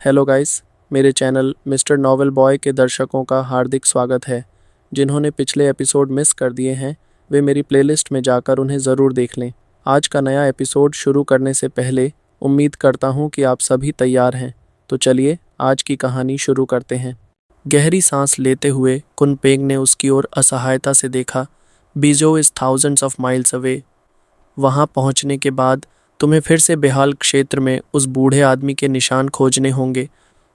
Hello guys, मेरे channel mister novel boy के दर्शकों का हार्दिक स्वागत है। जिन्होंने पिछले एपिसोड मिस कर दिए हैं वे मेरी प्लेलिस्ट में जाकर उन्हें ज़रूर देख लें। आज का नया एपिसोड शुरू करने से पहले उम्मीद करता हूँ कि आप सभी तैयार हैं। तो चलिए आज की कहानी शुरू करते हैं। गहरी सांस लेते हुए कुनपेंग ने उसकी ओर असहायता से देखा। बीजो is thousands of miles away. वहाँ पहुँचने के बाद तुम्हें फिर से बेहाल क्षेत्र में उस बूढ़े आदमी के निशान खोजने होंगे।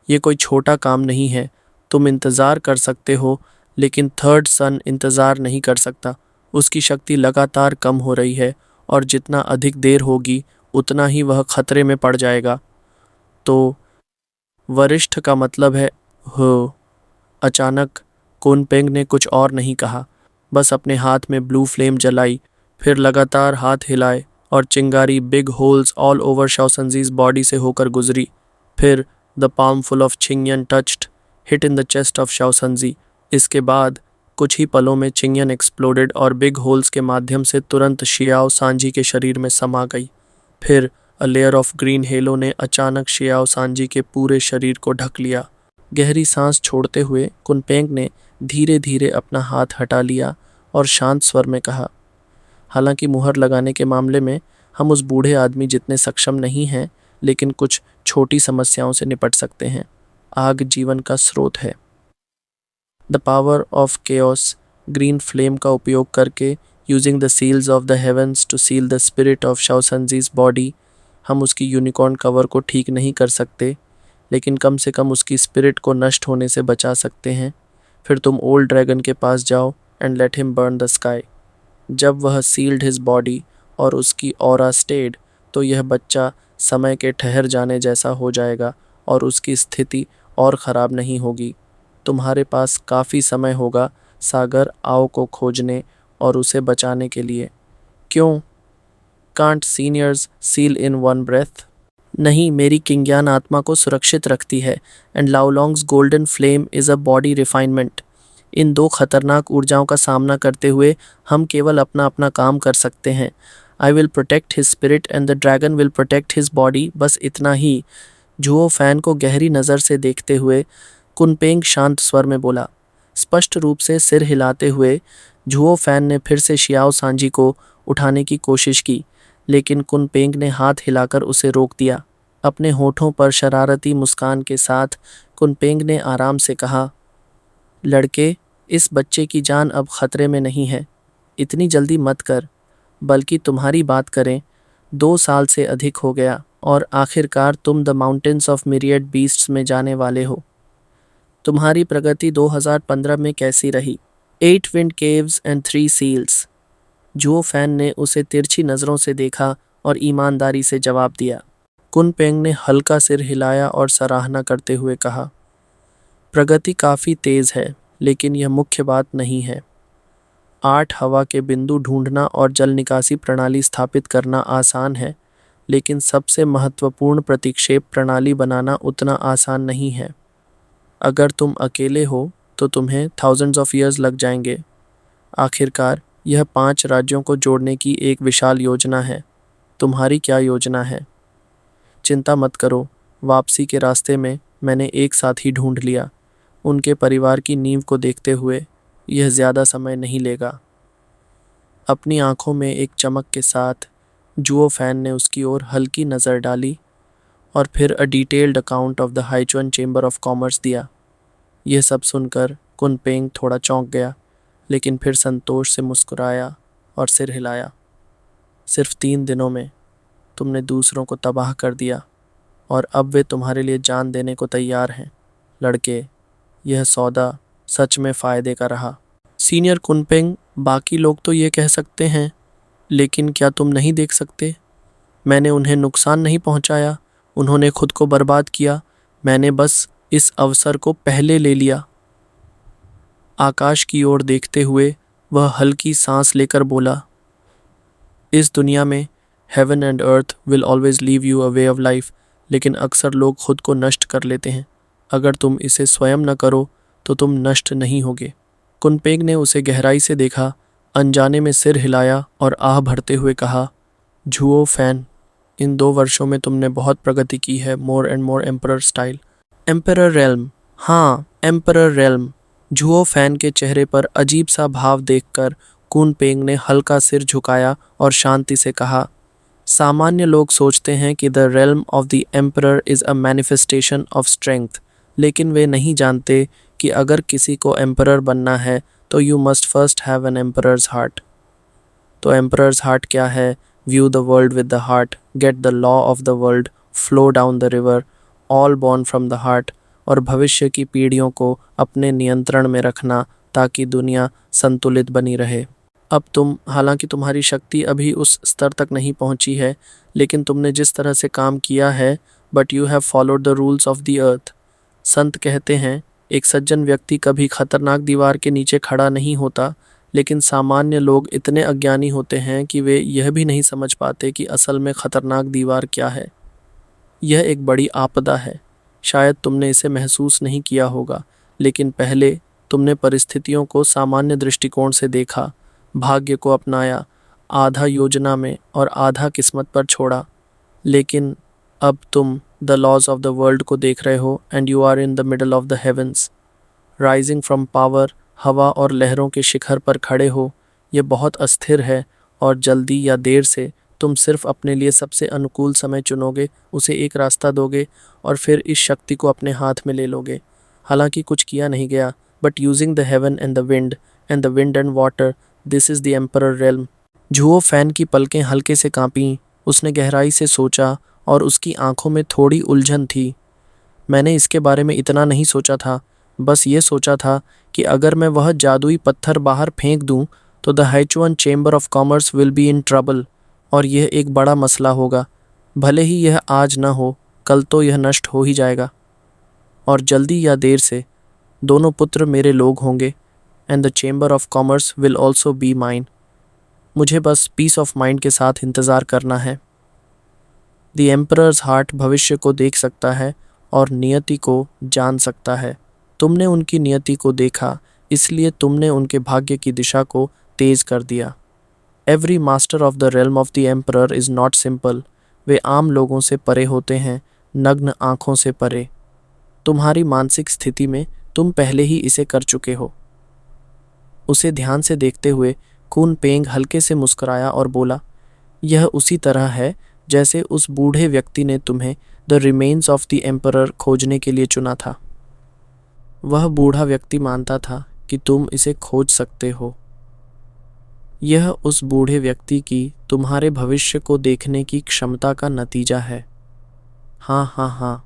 ये कोई छोटा काम नहीं है। तुम इंतज़ार कर सकते हो, लेकिन थर्ड सन इंतज़ार नहीं कर सकता। उसकी शक्ति लगातार कम हो रही है और जितना अधिक देर होगी उतना ही वह खतरे में पड़ जाएगा। तो वरिष्ठ का मतलब है हो। अचानक कुनपेंग ने कुछ और नहीं कहा, बस अपने हाथ में ब्लू फ्लेम जलाई, फिर लगातार हाथ हिलाए और चिंगारी big holes all over Shaosanji's body से होकर गुजरी। फिर the palm full of Qingyan touched hit in the chest of Shaosanji. इसके बाद कुछ ही पलों में चिंगयन एक्सप्लोडेड और बिग होल्स के माध्यम से तुरंत शियाओ सांजी के शरीर में समा गई। फिर a layer of green hello ने अचानक शियाओ सांजी के पूरे शरीर को ढक लिया। गहरी सांस छोड़ते हुए कुनपेंग ने धीरे धीरे अपना हाथ हटा लिया और शांत स्वर में कहा, हालांकि मुहर लगाने के मामले में हम उस बूढ़े आदमी जितने सक्षम नहीं हैं, लेकिन कुछ छोटी समस्याओं से निपट सकते हैं। आग जीवन का स्रोत है। The power of chaos green flame का उपयोग करके using the seals of the heavens to seal the spirit of Shaosanji's body, हम उसकी यूनिकॉर्न कवर को ठीक नहीं कर सकते, लेकिन कम से कम उसकी स्पिरिट को नष्ट होने से बचा सकते हैं। फिर तुम ओल्ड ड्रैगन के पास जाओ and let him burn the sky. जब वह सील्ड हिज बॉडी और उसकी ऑरा स्टेड, तो यह बच्चा समय के ठहर जाने जैसा हो जाएगा और उसकी स्थिति और ख़राब नहीं होगी। तुम्हारे पास काफ़ी समय होगा सागर आओ को खोजने और उसे बचाने के लिए। क्यों? Can't seniors seal in one breath? नहीं, मेरी किंग्यान आत्मा को सुरक्षित रखती है and Laolong's golden flame is a body refinement. इन दो खतरनाक ऊर्जाओं का सामना करते हुए हम केवल अपना अपना काम कर सकते हैं। I will protect his spirit and the dragon will protect his body, बस इतना ही। जुओ फैन को गहरी नज़र से देखते हुए कुनपेंग शांत स्वर में बोला। स्पष्ट रूप से सिर हिलाते हुए जुओ फैन ने फिर से शियाओ सांजी को उठाने की कोशिश की, लेकिन कुनपेंग ने हाथ हिलाकर उसे रोक दिया। अपने होठों पर शरारती मुस्कान के साथ कुनपेंग ने आराम से कहा, लड़के, इस बच्चे की जान अब खतरे में नहीं है। इतनी जल्दी मत कर, बल्कि तुम्हारी बात करें, 2 साल से अधिक हो गया और आखिरकार तुम the mountains of myriad beasts में जाने वाले हो। तुम्हारी प्रगति 2015 में कैसी रही? 8 wind caves and 3 seals. Zhuo Fan ने उसे तिरछी नज़रों से देखा और ईमानदारी से जवाब दिया। कुनपेंग ने हल्का सिर हिलाया और सराहना करते हुए कहा, प्रगति काफ़ी तेज़ है, लेकिन यह मुख्य बात नहीं है। 8 हवा के बिंदु ढूंढना और जल निकासी प्रणाली स्थापित करना आसान है, लेकिन सबसे महत्वपूर्ण प्रतिक्षेप प्रणाली बनाना उतना आसान नहीं है। अगर तुम अकेले हो तो तुम्हें थाउजेंड्स ऑफ ईयर्स लग जाएंगे। आखिरकार यह 5 राज्यों को जोड़ने की एक विशाल योजना है। तुम्हारी क्या योजना है? चिंता मत करो, वापसी के रास्ते में मैंने एक साथी ढूंढ लिया। उनके परिवार की नींव को देखते हुए यह ज़्यादा समय नहीं लेगा। अपनी आंखों में एक चमक के साथ जुओ फैन ने उसकी ओर हल्की नज़र डाली और फिर a detailed account of the हाइचुन chamber of commerce दिया। यह सब सुनकर कुनपेंग थोड़ा चौंक गया, लेकिन फिर संतोष से मुस्कुराया और सिर हिलाया। सिर्फ 3 दिनों में तुमने दूसरों को तबाह कर दिया और अब वे तुम्हारे लिए जान देने को तैयार हैं। लड़के, यह सौदा सच में फ़ायदे का रहा। सीनियर कुनपेंग, बाकी लोग तो ये कह सकते हैं, लेकिन क्या तुम नहीं देख सकते? मैंने उन्हें नुकसान नहीं पहुंचाया, उन्होंने खुद को बर्बाद किया। मैंने बस इस अवसर को पहले ले लिया। आकाश की ओर देखते हुए वह हल्की सांस लेकर बोला, इस दुनिया में heaven and earth will always leave you a way of life, लेकिन अक्सर लोग खुद को नष्ट कर लेते हैं। अगर तुम इसे स्वयं न करो तो तुम नष्ट नहीं होगे। कुनपेंग ने उसे गहराई से देखा, अनजाने में सिर हिलाया और आह भरते हुए कहा, जुओ फैन, इन 2 वर्षों में तुमने बहुत प्रगति की है, more and more emperor style. Emperor realm, हाँ एम्परर रेल्म। झुओ फैन के चेहरे पर अजीब सा भाव देखकर कुन पेंग ने हल्का सिर झुकाया और शांति से कहा, सामान्य लोग सोचते हैं कि the realm of the emperor is a manifestation of strength, लेकिन वे नहीं जानते कि अगर किसी को एम्परर बनना है तो you must first have an emperors heart. तो एम्परर्स हार्ट क्या है? View the world with the heart, get the law of the world, flow down the river, all born from the heart. और भविष्य की पीढ़ियों को अपने नियंत्रण में रखना ताकि दुनिया संतुलित बनी रहे। अब तुम, हालांकि तुम्हारी शक्ति अभी उस स्तर तक नहीं पहुंची है, लेकिन तुमने जिस तरह से काम किया है, but you have followed the rules of the earth. संत कहते हैं एक सज्जन व्यक्ति कभी खतरनाक दीवार के नीचे खड़ा नहीं होता, लेकिन सामान्य लोग इतने अज्ञानी होते हैं कि वे यह भी नहीं समझ पाते कि असल में खतरनाक दीवार क्या है। यह एक बड़ी आपदा है। शायद तुमने इसे महसूस नहीं किया होगा, लेकिन पहले तुमने परिस्थितियों को सामान्य दृष्टिकोण से देखा, भाग्य को अपनाया, आधा योजना में और आधा किस्मत पर छोड़ा। लेकिन अब तुम the laws of the world को देख रहे हो and you are in the middle of the heavens, rising from power. हवा और लहरों के शिखर पर खड़े हो। ये बहुत अस्थिर है और जल्दी या देर से तुम सिर्फ अपने लिए सबसे अनुकूल समय चुनोगे, उसे एक रास्ता दोगे और फिर इस शक्ति को अपने हाथ में ले लोगे। हालांकि कुछ किया नहीं गया, but using the heaven and the wind and water, this is the emperor realm. Zhuo Fan की पलकें हल्के से कांपीं। उसने गहराई से सोचा और उसकी आंखों में थोड़ी उलझन थी। मैंने इसके बारे में इतना नहीं सोचा था, बस ये सोचा था कि अगर मैं वह जादुई पत्थर बाहर फेंक दूं तो the Haichuan chamber of commerce will be in trouble, और यह एक बड़ा मसला होगा। भले ही यह आज न हो, कल तो यह नष्ट हो ही जाएगा, और जल्दी या देर से दोनों पुत्र मेरे लोग होंगे, and the chamber of commerce will also be mine. मुझे बस पीस ऑफ माइंड के साथ इंतज़ार करना है। द एम्परर्स हार्ट भविष्य को देख सकता है और नियति को जान सकता है। तुमने उनकी नियति को देखा, इसलिए तुमने उनके भाग्य की दिशा को तेज कर दिया। Every master of the realm of the emperor is not simple. वे आम लोगों से परे होते हैं, नग्न आँखों से परे। तुम्हारी मानसिक स्थिति में तुम पहले ही इसे कर चुके हो। उसे ध्यान से देखते हुए कुन पेंग हल्के से मुस्कुराया और बोला, यह उसी तरह है जैसे उस बूढ़े व्यक्ति ने तुम्हें the remains of the emperor खोजने के लिए चुना था। वह बूढ़ा व्यक्ति मानता था कि तुम इसे खोज सकते हो। यह उस बूढ़े व्यक्ति की तुम्हारे भविष्य को देखने की क्षमता का नतीजा है। हाँ हाँ हाँ,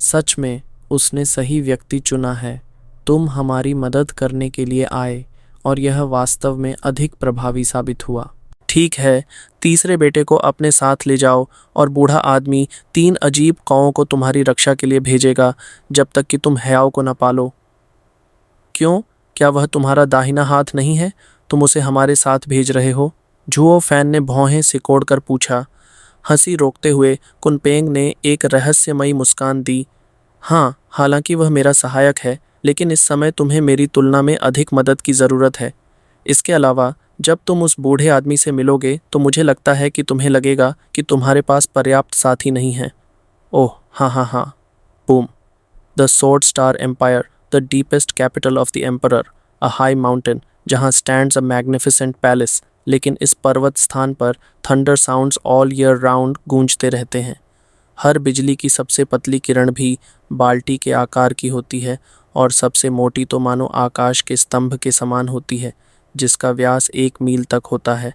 सच में उसने सही व्यक्ति चुना है। तुम हमारी मदद करने के लिए आए और यह वास्तव में अधिक प्रभावी साबित हुआ। ठीक है, तीसरे बेटे को अपने साथ ले जाओ और बूढ़ा आदमी 3 अजीब कौओं को तुम्हारी रक्षा के लिए भेजेगा जब तक कि तुम हयाओ को न पालो। क्यों? क्या वह तुम्हारा दाहिना हाथ नहीं है? तुम उसे हमारे साथ भेज रहे हो? झुओ फैन ने भौहें सिकोड़कर पूछा। हंसी रोकते हुए कुनपेंग ने एक रहस्यमयी मुस्कान दी। हाँ, हालांकि वह मेरा सहायक है, लेकिन इस समय तुम्हें मेरी तुलना में अधिक मदद की ज़रूरत है। इसके अलावा जब तुम उस बूढ़े आदमी से मिलोगे तो मुझे लगता है कि तुम्हें लगेगा कि तुम्हारे पास पर्याप्त साथी नहीं हैं। ओह हाँ हाँ हाँ, boom. The sword star empire, the deepest capital of the emperor, a high mountain जहाँ स्टैंड्स अ मैग्निफिसेंट पैलेस। लेकिन इस पर्वत स्थान पर thunder sounds all year round गूंजते रहते हैं। हर बिजली की सबसे पतली किरण भी बाल्टी के आकार की होती है, और सबसे मोटी तो मानो आकाश के स्तंभ के समान होती है, जिसका व्यास 1 मील तक होता है,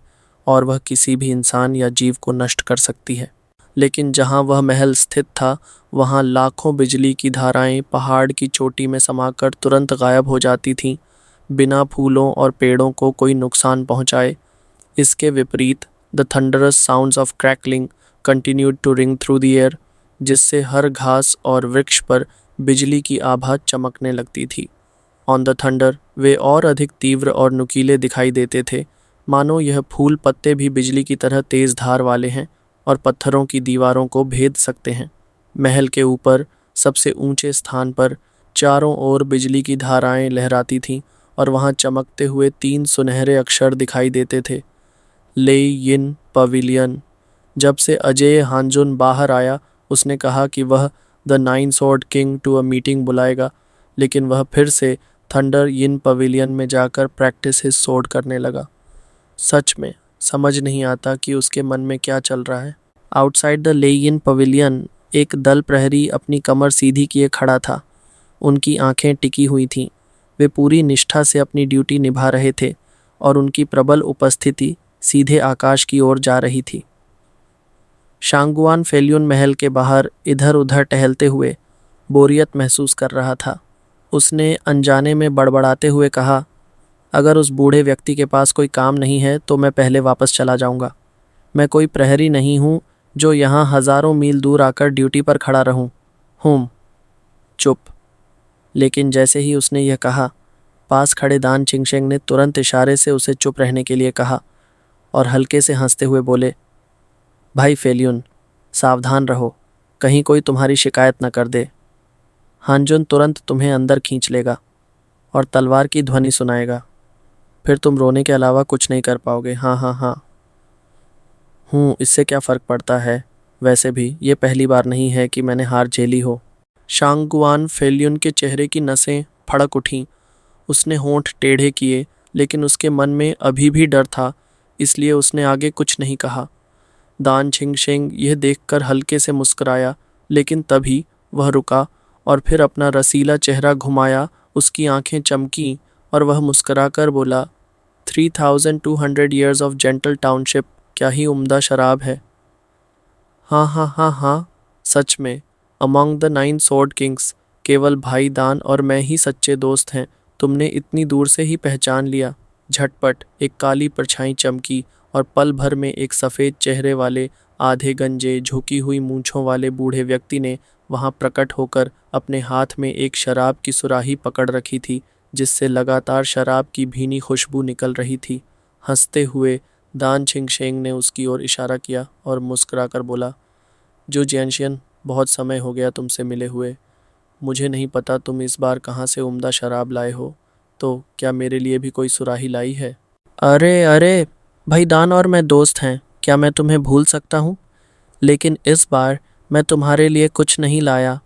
और वह किसी भी इंसान या जीव को नष्ट कर सकती है। लेकिन जहाँ वह महल स्थित था, वहाँ लाखों बिजली की धाराएं पहाड़ की चोटी में समाकर तुरंत गायब हो जाती थीं, बिना फूलों और पेड़ों को कोई नुकसान पहुँचाए। इसके विपरीत the thunderous sounds of crackling continued to ring through the air, जिससे हर घास और वृक्ष पर बिजली की आभा चमकने लगती थी। ऑन द थंडर, वे और अधिक तीव्र और नुकीले दिखाई देते थे, मानो यह फूल पत्ते भी बिजली की तरह तेज धार वाले हैं और पत्थरों की दीवारों को भेद सकते हैं। महल के ऊपर सबसे ऊंचे स्थान पर चारों ओर बिजली की धाराएं लहराती थीं, और वहां चमकते हुए 3 सुनहरे अक्षर दिखाई देते थे, ले यिन पवेलियन। जब से अजेय हांजुन बाहर आया, उसने कहा कि वह the nine sword king to a meeting बुलाएगा, लेकिन वह फिर से थंडर यिन पवेलियन में जाकर प्रैक्टिस हिज स्वॉर्ड करने लगा। सच में समझ नहीं आता कि उसके मन में क्या चल रहा है। आउटसाइड द लेयिन पवेलियन एक दल प्रहरी अपनी कमर सीधी किए खड़ा था। उनकी आंखें टिकी हुई थीं। वे पूरी निष्ठा से अपनी ड्यूटी निभा रहे थे और उनकी प्रबल उपस्थिति सीधे आकाश की ओर जा रही थी। शांगुआन फेल्यून महल के बाहर इधर उधर टहलते हुए बोरियत महसूस कर रहा था। उसने अनजाने में बड़बड़ाते हुए कहा, अगर उस बूढ़े व्यक्ति के पास कोई काम नहीं है तो मैं पहले वापस चला जाऊंगा। मैं कोई प्रहरी नहीं हूँ जो यहाँ हजारों मील दूर आकर ड्यूटी पर खड़ा रहूं। चुप। लेकिन जैसे ही उसने यह कहा, पास खड़े दान चिंगशेंग ने तुरंत इशारे से उसे चुप रहने के लिए कहा और हल्के से हंसते हुए बोले, भाई फेल्यून, सावधान रहो, कहीं कोई तुम्हारी शिकायत न कर दे। हानजुन तुरंत तुम्हें अंदर खींच लेगा और तलवार की ध्वनि सुनाएगा। फिर तुम रोने के अलावा कुछ नहीं कर पाओगे। हाँ हाँ हाँ। इससे क्या फ़र्क पड़ता है? वैसे भी ये पहली बार नहीं है कि मैंने हार झेली हो। शांगुआन फेल्यून के चेहरे की नसें फड़क उठीं। उसने होंठ टेढ़े किए, लेकिन उसके मन में अभी भी डर था, इसलिए उसने आगे कुछ नहीं कहा। दान छिंगशेंग यह देखकर हल्के से मुस्कुराया, लेकिन तभी वह रुका और फिर अपना रसीला चेहरा घुमाया। उसकी आंखें चमकीं और वह मुस्कुराकर बोला, 3200 ईयर्स ऑफ जेंटल टाउनशिप क्या ही उम्दा शराब है। हाँ हाँ हाँ हाँ, सच में अमंग द 9 स्वॉर्ड किंग्स केवल भाई दान और मैं ही सच्चे दोस्त हैं। तुमने इतनी दूर से ही पहचान लिया। झटपट एक काली परछाई चमकी और पल भर में एक सफ़ेद चेहरे वाले, आधे गंजे, झुकी हुई मूंछों वाले बूढ़े व्यक्ति ने वहां प्रकट होकर अपने हाथ में एक शराब की सुराही पकड़ रखी थी, जिससे लगातार शराब की भीनी खुशबू निकल रही थी। हंसते हुए दान छिंगशेंग ने उसकी ओर इशारा किया और मुस्कुराकर बोला, जो जियानशियन, बहुत समय हो गया तुमसे मिले हुए। मुझे नहीं पता तुम इस बार कहाँ से उम्दा शराब लाए हो, तो क्या मेरे लिए भी कोई सुराही लाई है? अरे अरे, भाई दान और मैं दोस्त हैं, क्या मैं तुम्हें भूल सकता हूँ? लेकिन इस बार मैं तुम्हारे लिए कुछ नहीं लाया।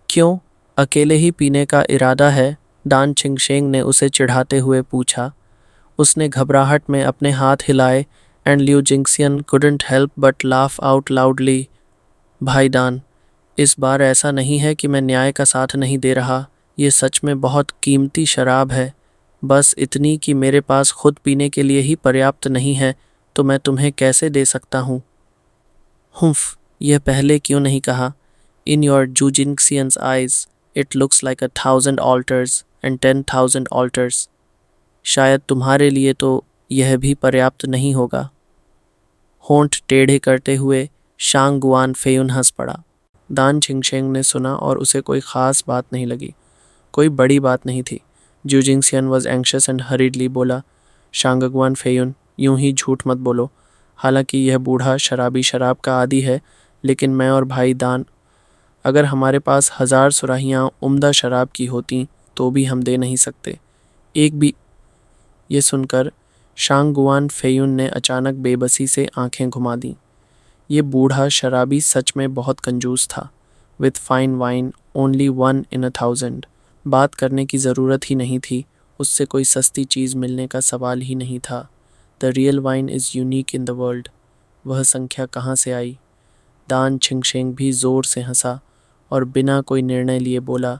क्यों, अकेले ही पीने का इरादा है? दान छिंगशेंग ने उसे चिढ़ाते हुए पूछा। उसने घबराहट में अपने हाथ हिलाए and Liu Jingxian couldn't help but laugh out loudly. भाई दान, इस बार ऐसा नहीं है कि मैं न्याय का साथ नहीं दे रहा। ये सच में बहुत कीमती शराब है, बस इतनी कि मेरे पास खुद पीने के लिए ही पर्याप्त नहीं है, तो मैं तुम्हें कैसे दे सकता हूँ? यह पहले क्यों नहीं कहा? In your Jujingxian's eyes it looks like 1,000 altars and 10,000 altars. शायद तुम्हारे लिए तो यह भी पर्याप्त नहीं होगा। होंठ टेढ़े करते हुए शांगुआन फेयुन हंस पड़ा। दान छिंगशेंग ने सुना और उसे कोई ख़ास बात नहीं लगी। कोई बड़ी बात नहीं थी। जूजिंगसियन वॉज एंक्शस एंड हरीडली बोला, शांगगुआन फेयुन, यूं ही झूठ मत बोलो। हालांकि यह बूढ़ा शराबी शराब का आदी है, लेकिन मैं और भाई दान, अगर हमारे पास 1000 सुराहियाँ उम्दा शराब की होती तो भी हम दे नहीं सकते, एक भी। ये सुनकर शांगुआन फेयुन ने अचानक बेबसी से आंखें घुमा दीं। ये बूढ़ा शराबी सच में बहुत कंजूस था। With fine wine only 1 in 1,000। बात करने की ज़रूरत ही नहीं थी, उससे कोई सस्ती चीज़ मिलने का सवाल ही नहीं था। The real wine is unique in the world. वह संख्या कहाँ से आई? दान छिंगशेंग भी ज़ोर से हंसा और बिना कोई निर्णय लिए बोला,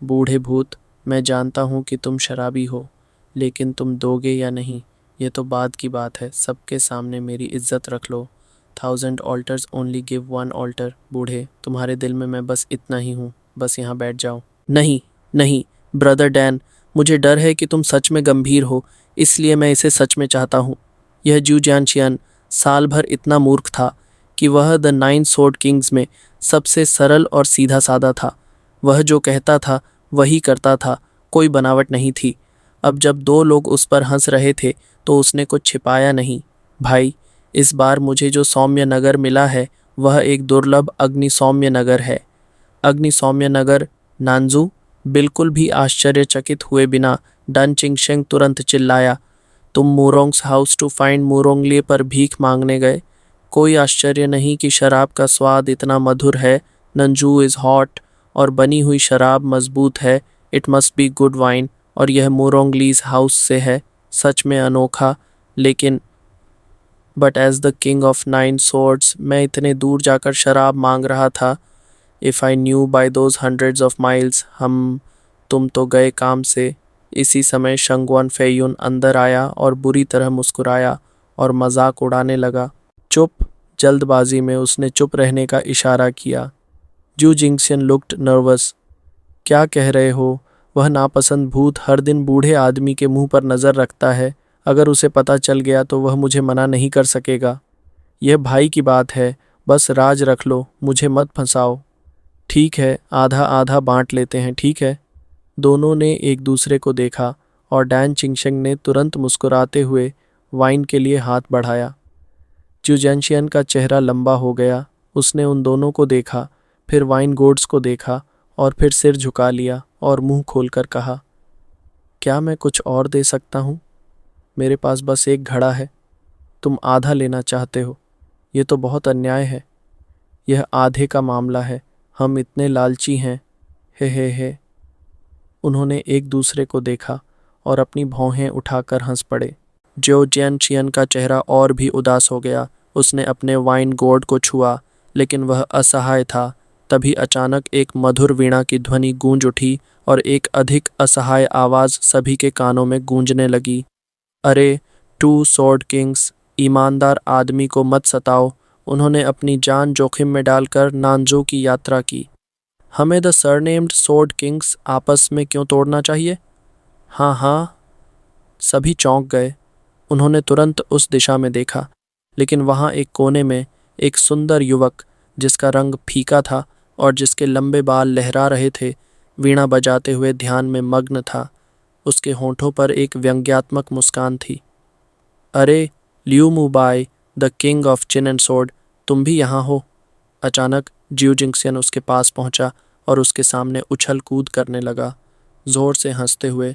बूढ़े भूत, मैं जानता हूँ कि तुम शराबी हो, लेकिन तुम दोगे या नहीं ये तो बाद की बात है। सबके सामने मेरी इज्जत रख लो। 1,000 ऑल्टर्स ओनली गिव 1 ऑल्टर। बूढ़े, तुम्हारे दिल में मैं बस इतना ही हूँ, बस यहाँ बैठ जाओ। नहीं नहीं ब्रदर डैन, मुझे डर है कि तुम सच में गंभीर हो, इसलिए मैं इसे सच में चाहता हूँ। यह जू जियानशियन साल भर इतना मूर्ख था कि वह द 9 स्वॉर्ड किंग्स में सबसे सरल और सीधा साधा था। वह जो कहता था वही करता था, कोई बनावट नहीं थी। अब जब 2 लोग उस पर हंस रहे थे तो उसने कुछ छिपाया नहीं। भाई, इस बार मुझे जो सौम्य नगर मिला है वह एक दुर्लभ अग्नि सौम्य नगर है। अग्नि सौम्य नगर नानजू। बिल्कुल भी आश्चर्यचकित हुए बिना डन चिंगशेंग तुरंत चिल्लाया, तुम मूरोंग्स हाउस टू फाइंड मूरोंगले पर भीख मांगने गए? कोई आश्चर्य नहीं कि शराब का स्वाद इतना मधुर है। नंजू इज़ हॉट और बनी हुई शराब मजबूत है। It must be good wine, और यह मोरोंगलीज हाउस से है। सच में अनोखा। लेकिन but as the king of 9 swords, मैं इतने दूर जाकर शराब मांग रहा था। If I knew by those hundreds of miles, तुम तो गए काम से। इसी समय शंगवन फेयुन अंदर आया और बुरी तरह मुस्कुराया और मजाक उड़ाने लगा। चुप। जल्दबाजी में उसने चुप रहने का इशारा किया। जू जिंगशन लुक्ड नर्वस। क्या कह रहे हो? वह नापसंद भूत हर दिन बूढ़े आदमी के मुंह पर नज़र रखता है। अगर उसे पता चल गया तो वह मुझे मना नहीं कर सकेगा। यह भाई की बात है, बस राज रख लो, मुझे मत फंसाओ। ठीक है, आधा आधा बांट लेते हैं, ठीक है। दोनों ने एक दूसरे को देखा और डैन चिंगशेंग ने तुरंत मुस्कुराते हुए वाइन के लिए हाथ बढ़ाया। जू जेनशियन का चेहरा लंबा हो गया। उसने उन दोनों को देखा, फिर वाइन गोड्स को देखा और फिर सिर झुका लिया और मुंह खोलकर कहा, क्या मैं कुछ और दे सकता हूँ? मेरे पास बस एक घड़ा है। तुम आधा लेना चाहते हो? ये तो बहुत अन्याय है। यह आधे का मामला है। हम इतने लालची हैं। हे। उन्होंने एक दूसरे को देखा और अपनी भौहें उठाकर हंस पड़े। जो जियन का चेहरा और भी उदास हो गया। उसने अपने वाइन गोर्ड को छुआ, लेकिन वह असहाय था। तभी अचानक एक मधुर वीणा की ध्वनि गूंज उठी और एक अधिक असहाय आवाज़ सभी के कानों में गूंजने लगी। अरे, 2 स्वॉर्ड किंग्स, ईमानदार आदमी को मत सताओ। उन्होंने अपनी जान जोखिम में डालकर नानजो की यात्रा की। हमें द सरनेम्ड स्वॉर्ड किंग्स आपस में क्यों तोड़ना चाहिए? हाँ। सभी चौंक गए। उन्होंने तुरंत उस दिशा में देखा, लेकिन वहाँ एक कोने में एक सुंदर युवक, जिसका रंग फीका था और जिसके लंबे बाल लहरा रहे थे, वीणा बजाते हुए ध्यान में मग्न था। उसके होंठों पर एक व्यंग्यात्मक मुस्कान थी। अरे, Liu मुबाई, the king of chin and sword, तुम भी यहाँ हो? अचानक जियो जिंगशियन उसके पास पहुंचा और उसके सामने उछल कूद करने लगा, जोर से हंसते हुए।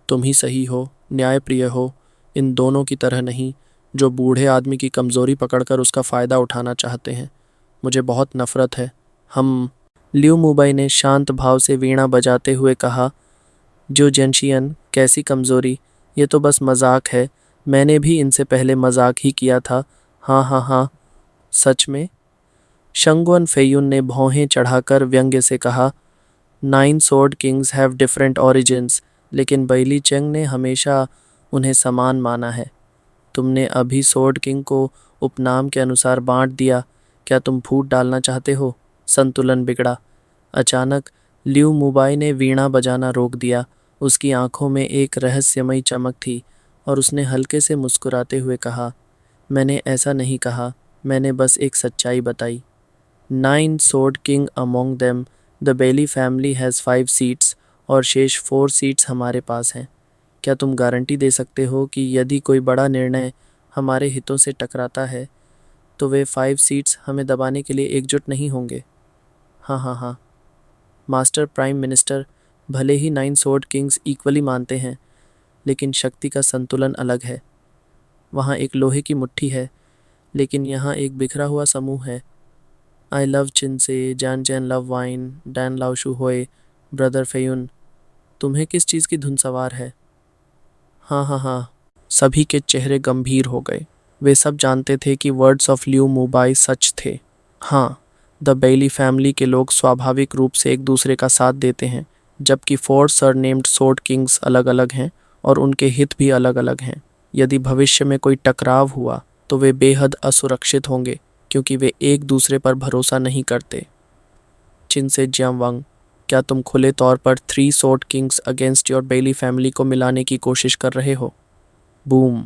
तुम ही सही हो, न्यायप्रिय हो, इन दोनों की तरह नहीं, जो बूढ़े आदमी की कमज़ोरी पकड़कर उसका फ़ायदा उठाना चाहते हैं। मुझे बहुत नफ़रत है। हम लियू मुबाई ने शांत भाव से वीणा बजाते हुए कहा। जो जेनशियन, कैसी कमज़ोरी? ये तो बस मजाक है। मैंने भी इनसे पहले मजाक ही किया था। हाँ। सच में? शंगवन फेयुन ने भौहें चढ़ाकर व्यंग्य से कहा। 9 sword Kings have different origins, लेकिन बैली चेंग ने हमेशा उन्हें समान माना है। तुमने अभी स्वॉर्ड किंग को उपनाम के अनुसार बांट दिया। क्या तुम फूट डालना चाहते हो? संतुलन बिगड़ा। अचानक लियू मुबाई ने वीणा बजाना रोक दिया। उसकी आंखों में एक रहस्यमयी चमक थी और उसने हल्के से मुस्कुराते हुए कहा, मैंने ऐसा नहीं कहा, मैंने बस एक सच्चाई बताई। 9 sword king among them, the Bailey family has 5 seats, और शेष 4 सीट्स हमारे पास हैं। क्या तुम गारंटी दे सकते हो कि यदि कोई बड़ा निर्णय हमारे हितों से टकराता है तो वे 5 सीट्स हमें दबाने के लिए एकजुट नहीं होंगे? हाँ। मास्टर प्राइम मिनिस्टर, भले ही 9 स्वॉर्ड किंग्स इक्वली मानते हैं, लेकिन शक्ति का संतुलन अलग है। वहाँ एक लोहे की मुट्ठी है, लेकिन यहाँ एक बिखरा हुआ समूह है। आई लव चिनसे, Jian love wine, Dan love शू होए, ब्रदर फेयुन। तुम्हें किस चीज़ की धुन सवार है? हाँ। सभी के चेहरे गंभीर हो गए। वे सब जानते थे कि वर्ड्स ऑफ लियू मुबाई सच थे। हाँ, द बेली फैमिली के लोग स्वाभाविक रूप से एक दूसरे का साथ देते हैं, जबकि 4 सरनेम्ड स्वॉर्ड किंग्स अलग अलग हैं और उनके हित भी अलग अलग हैं। यदि भविष्य में कोई टकराव हुआ तो वे बेहद असुरक्षित होंगे, क्योंकि वे एक दूसरे पर भरोसा नहीं करते। चिनसे जियांगवांग, क्या तुम खुले तौर पर 3 sword kings against your Bailey family को मिलाने की कोशिश कर रहे हो? बूम।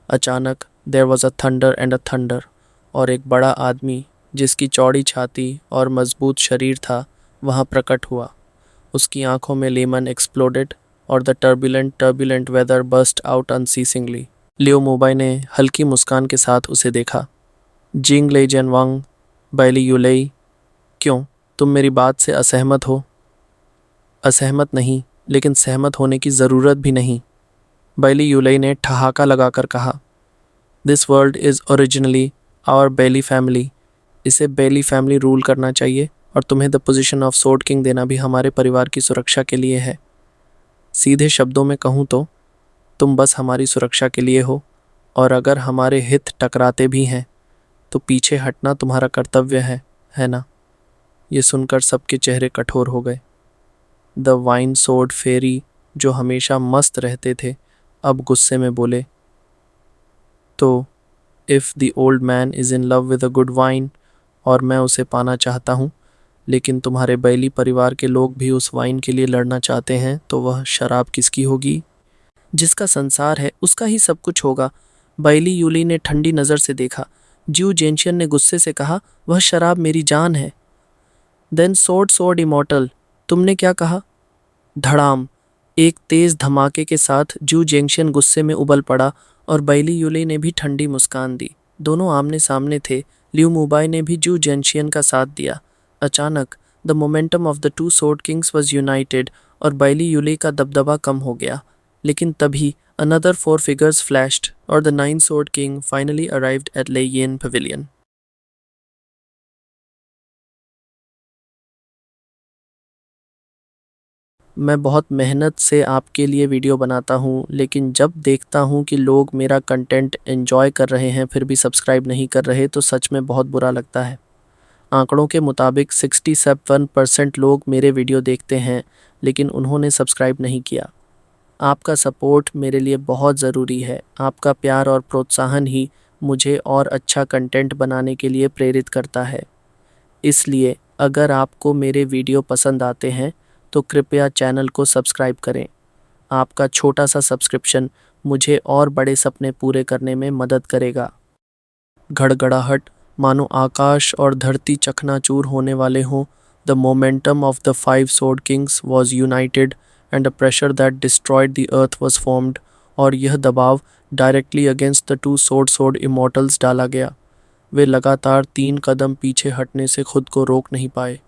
अचानक there was a thunder and a thunder, और एक बड़ा आदमी जिसकी चौड़ी छाती और मजबूत शरीर था वहाँ प्रकट हुआ। उसकी आंखों में लेमन एक्सप्लोडेड और the turbulent weather burst out unceasingly. Liu Mubai ने हल्की मुस्कान के साथ उसे देखा। जिंग ले जेनवांग, बैली यूलेई, क्यों, तुम मेरी बात से असहमत हो? असहमत नहीं, लेकिन सहमत होने की ज़रूरत भी नहीं, बैली यूलेई ने ठहाका लगाकर कहा। This world is originally our Bailey family. इसे बेली फैमिली रूल करना चाहिए और तुम्हें the position of sword king देना भी हमारे परिवार की सुरक्षा के लिए है। सीधे शब्दों में कहूँ तो तुम बस हमारी सुरक्षा के लिए हो, और अगर हमारे हित टकराते भी हैं तो पीछे हटना तुम्हारा कर्तव्य है ना? ये सुनकर सबके चेहरे कठोर हो गए। द वाइन सोर्ड फेरी, जो हमेशा मस्त रहते थे, अब गुस्से में बोले, तो if the old man is in love with a good wine, और मैं उसे पाना चाहता हूँ, लेकिन तुम्हारे बैली परिवार के लोग भी उस वाइन के लिए लड़ना चाहते हैं, तो वह शराब किसकी होगी? जिसका संसार है उसका ही सब कुछ होगा। बैली यूली ने ठंडी नज़र से देखा। ज्यू जेंशियन ने गुस्से से कहा, वह शराब मेरी जान है। देन सोर्ड सोर्ड इमॉर्टल, तुमने क्या कहा? धड़ाम, एक तेज धमाके के साथ जू जेंशियन गुस्से में उबल पड़ा और बैली यूली ने भी ठंडी मुस्कान दी। दोनों आमने सामने थे। लियू मुबाई ने भी जू जेंशियन का साथ दिया। अचानक the momentum of the two sword Kings was United और बैली यूली का दबदबा कम हो गया। लेकिन तभी another 4 figures flashed और the 9-sword king finally arrived at Lei Yin Pavilion. मैं बहुत मेहनत से आपके लिए वीडियो बनाता हूँ, लेकिन जब देखता हूँ कि लोग मेरा कंटेंट एंजॉय कर रहे हैं फिर भी सब्सक्राइब नहीं कर रहे तो सच में बहुत बुरा लगता है। आंकड़ों के मुताबिक 67% लोग मेरे वीडियो देखते हैं, लेकिन उन्होंने सब्सक्राइब नहीं किया। आपका सपोर्ट मेरे लिए बहुत ज़रूरी है। आपका प्यार और प्रोत्साहन ही मुझे और अच्छा कंटेंट बनाने के लिए प्रेरित करता है। इसलिए अगर आपको मेरे वीडियो पसंद आते हैं तो कृपया चैनल को सब्सक्राइब करें। आपका छोटा सा सब्सक्रिप्शन मुझे और बड़े सपने पूरे करने में मदद करेगा। घड़घड़ाहट, मानो आकाश और धरती चकनाचूर होने वाले हों। The momentum of the 5 sword kings was united and a pressure that destroyed the earth was formed, और यह दबाव directly against the 2 sword immortals डाला गया। वे लगातार 3 कदम पीछे हटने से खुद को रोक नहीं पाए।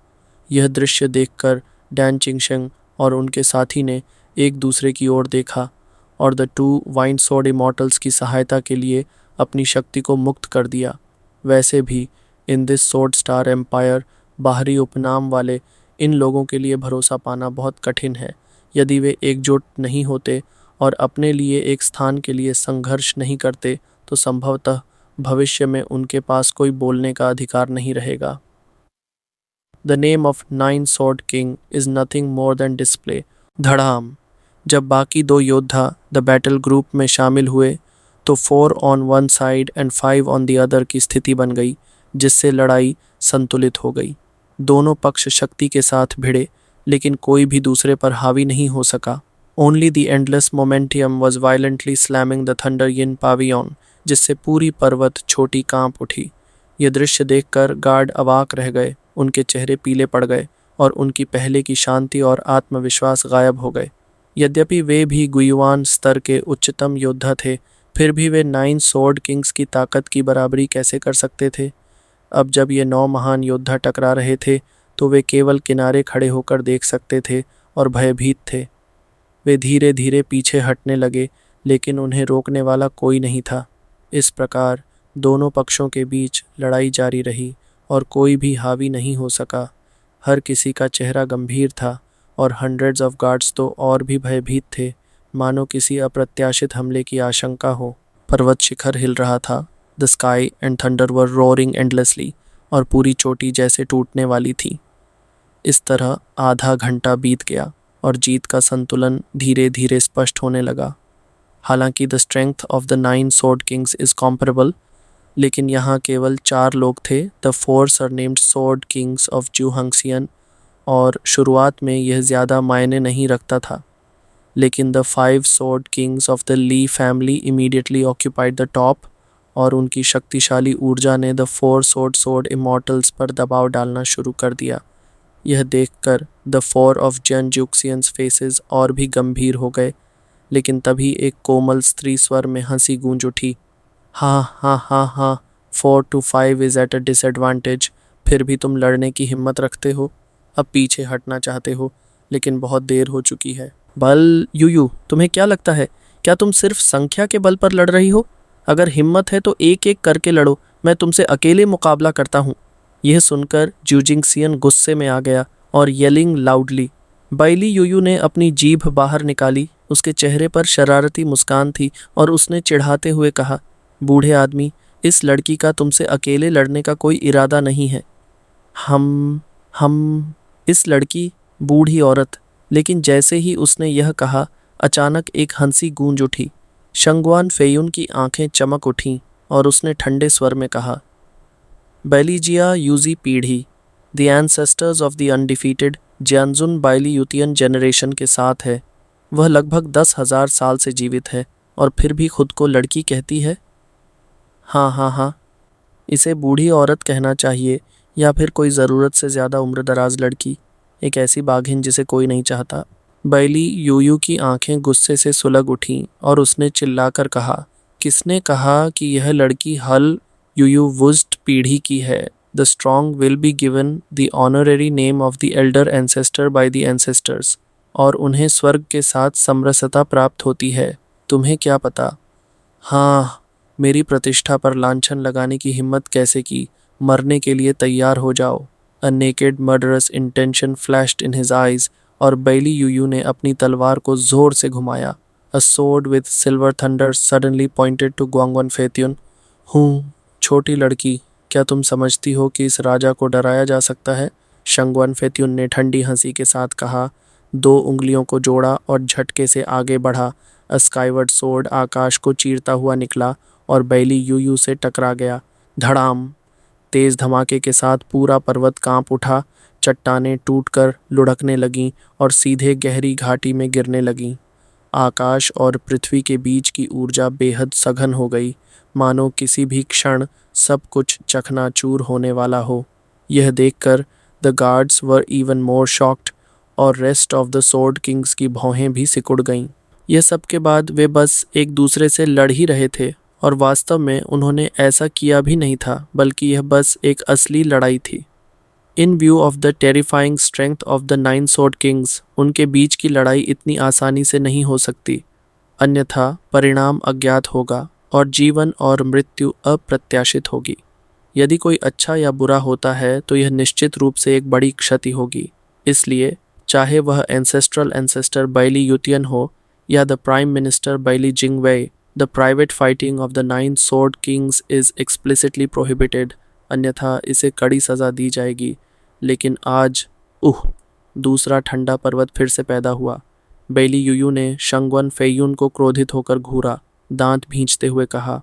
यह दृश्य देखकर डैन चिंगशेंग और उनके साथी ने एक दूसरे की ओर देखा और द 2 वाइन स्वॉर्ड इमॉर्टल्स की सहायता के लिए अपनी शक्ति को मुक्त कर दिया। वैसे भी in this sword star empire, बाहरी उपनाम वाले इन लोगों के लिए भरोसा पाना बहुत कठिन है। यदि वे एकजुट नहीं होते और अपने लिए एक स्थान के लिए संघर्ष नहीं करते तो संभवतः भविष्य में उनके पास कोई बोलने का अधिकार नहीं रहेगा। The name of 9 sword king is nothing more than display. धड़ाम, जब बाकी 2 योद्धा द बैटल ग्रुप में शामिल हुए तो 4 on one side and 5 on the other की स्थिति बन गई, जिससे लड़ाई संतुलित हो गई। दोनों पक्ष शक्ति के साथ भिड़े, लेकिन कोई भी दूसरे पर हावी नहीं हो सका। Only the endless momentum was violently slamming the thunder Yin pavilion, जिससे पूरी पर्वत छोटी कांप उठी। ये दृश्य देखकर गार्ड अवाक रह गए। उनके चेहरे पीले पड़ गए और उनकी पहले की शांति और आत्मविश्वास गायब हो गए। यद्यपि वे भी गुयुआन स्तर के उच्चतम योद्धा थे, फिर भी वे 9 sword किंग्स की ताकत की बराबरी कैसे कर सकते थे? अब जब ये 9 महान योद्धा टकरा रहे थे तो वे केवल किनारे खड़े होकर देख सकते थे और भयभीत थे। वे धीरे धीरे पीछे हटने लगे, लेकिन उन्हें रोकने वाला कोई नहीं था। इस प्रकार दोनों पक्षों के बीच लड़ाई जारी रही और कोई भी हावी नहीं हो सका। हर किसी का चेहरा गंभीर था और हंड्रेड्स ऑफ गार्ड्स तो और भी भयभीत थे, मानो किसी अप्रत्याशित हमले की आशंका हो। पर्वत शिखर हिल रहा था। The sky and thunder were roaring endlessly, और पूरी चोटी जैसे टूटने वाली थी। इस तरह आधा घंटा बीत गया और जीत का संतुलन धीरे धीरे स्पष्ट होने लगा। हालांकि the strength of the 9 sword Kings is comparable, लेकिन यहाँ केवल 4 लोग थे। द 4 सरनेम्ड स्वॉर्ड किंग्स ऑफ जू हंगसियन, और शुरुआत में यह ज़्यादा मायने नहीं रखता था। लेकिन the 5 sword kings of the Lee family immediately occupied the top, और उनकी शक्तिशाली ऊर्जा ने द 4 sword इमॉर्टल्स पर दबाव डालना शुरू कर दिया। यह देखकर द 4 ऑफ जन जुक्सियंस फेसेस और भी गंभीर हो गए, लेकिन तभी एक कोमल स्त्री स्वर में हंसी गूंज उठी। हाँ हाँ हाँ हाँ, 4 to 5 is at a disadvantage. फिर भी तुम लड़ने की हिम्मत रखते हो, अब पीछे हटना चाहते हो, लेकिन बहुत देर हो चुकी है। बल यूयू, तुम्हें क्या लगता है, क्या तुम सिर्फ संख्या के बल पर लड़ रही हो? अगर हिम्मत है तो एक एक करके लड़ो, मैं तुमसे अकेले मुकाबला करता हूँ। यह सुनकर जूजिंगसियन गुस्से में आ गया और येलिंग लाउडली। बाइली यूयू ने अपनी जीभ बाहर निकाली। उसके चेहरे पर शरारती मुस्कान थी और उसने चिढ़ाते हुए कहा, बूढ़े आदमी, इस लड़की का तुमसे अकेले लड़ने का कोई इरादा नहीं है। हम इस लड़की, बूढ़ी औरत। लेकिन जैसे ही उसने यह कहा, अचानक एक हंसी गूंज उठी। शंगवान फेयुन की आंखें चमक उठीं और उसने ठंडे स्वर में कहा, बैलीजिया यूजी पीढ़ी, the ancestors of the undefeated Jiangjun बाइलीयुतियन जनरेशन के साथ है। वह लगभग 10,000 साल से जीवित है और फिर भी खुद को लड़की कहती है। हाँ, इसे बूढ़ी औरत कहना चाहिए या फिर कोई ज़रूरत से ज़्यादा उम्रदराज लड़की, एक ऐसी बाघिन जिसे कोई नहीं चाहता। बैली यूयू की आंखें गुस्से से सुलग उठीं और उसने चिल्लाकर कहा, किसने कहा कि यह लड़की हल यूयू वुस्ट पीढ़ी की है? The strong will be given the honorary name of the Elder ancestor by the ancestors, और उन्हें स्वर्ग के साथ समरसता प्राप्त होती है। तुम्हें क्या पता? हाँ, मेरी प्रतिष्ठा पर लांछन लगाने की हिम्मत कैसे की? मरने के लिए तैयार हो जाओ। अ naked murderous intention flashed in his eyes, और बैली यूयू ने अपनी तलवार को जोर से घुमाया। A sword with silver thunder suddenly pointed to ग्वांगवन फेत्युन। हूँ, छोटी लड़की, क्या तुम समझती हो कि इस राजा को डराया जा सकता है? शंगवन फेत्युन ने ठंडी हंसी के साथ कहा, 2 उंगलियों को जोड़ा और झटके से आगे बढ़ा। अ स्काईवर्ड सोर्ड आकाश को चीरता हुआ निकला और बैली यूयू से टकरा गया। धड़ाम! तेज धमाके के साथ पूरा पर्वत कांप उठा। चट्टानें टूटकर लुढ़कने लगीं और सीधे गहरी घाटी में गिरने लगीं। आकाश और पृथ्वी के बीच की ऊर्जा बेहद सघन हो गई, मानो किसी भी क्षण सब कुछ चकनाचूर होने वाला हो। यह देखकर the guards were even more shocked, और rest of the sword kings की भौहें भी सिकुड़ गईं। यह सब के बाद वे बस एक दूसरे से लड़ ही रहे थे, और वास्तव में उन्होंने ऐसा किया भी नहीं था, बल्कि यह बस एक असली लड़ाई थी। इन view of the terrifying strength of the 9 sword Kings, उनके बीच की लड़ाई इतनी आसानी से नहीं हो सकती, अन्यथा परिणाम अज्ञात होगा और जीवन और मृत्यु अप्रत्याशित होगी। यदि कोई अच्छा या बुरा होता है तो यह निश्चित रूप से एक बड़ी क्षति होगी। इसलिए चाहे वह एंसेस्ट्रल एंसेस्टर बैली युतियन हो या the prime minister Baili Jingwei, the private fighting of the 9 sword kings is explicitly prohibited, अन्यथा इसे कड़ी सज़ा दी जाएगी। लेकिन आज दूसरा ठंडा पर्वत फिर से पैदा हुआ। बैली यूयू ने शंगवन फेयुन को क्रोधित होकर घूरा, दांत भींचते हुए कहा,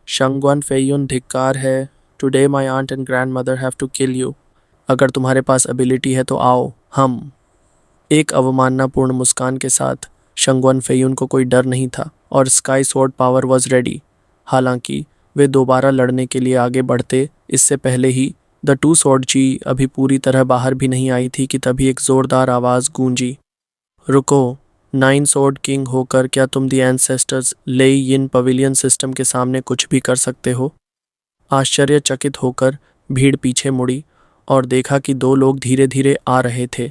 शंगवन फेयुन, धिक्कार है। Today my aunt and grandmother have to kill you. अगर तुम्हारे पास एबिलिटी है तो आओ, हम। एक अवमाननापूर्ण मुस्कान के साथ शंगवन फेयुन को कोई डर नहीं था और sky sword power was ready. हालांकि वे दोबारा लड़ने के लिए आगे बढ़ते इससे पहले ही द 2 स्वॉर्ड जी अभी पूरी तरह बाहर भी नहीं आई थी कि तभी एक जोरदार आवाज़ गूंजी, रुको, 9 स्वॉर्ड किंग होकर क्या तुम द एंसेस्टर्स लेई यिन पवेलियन सिस्टम के सामने कुछ भी कर सकते हो? आश्चर्यचकित होकर भीड़ पीछे मुड़ी और देखा कि 2 लोग धीरे धीरे आ रहे थे।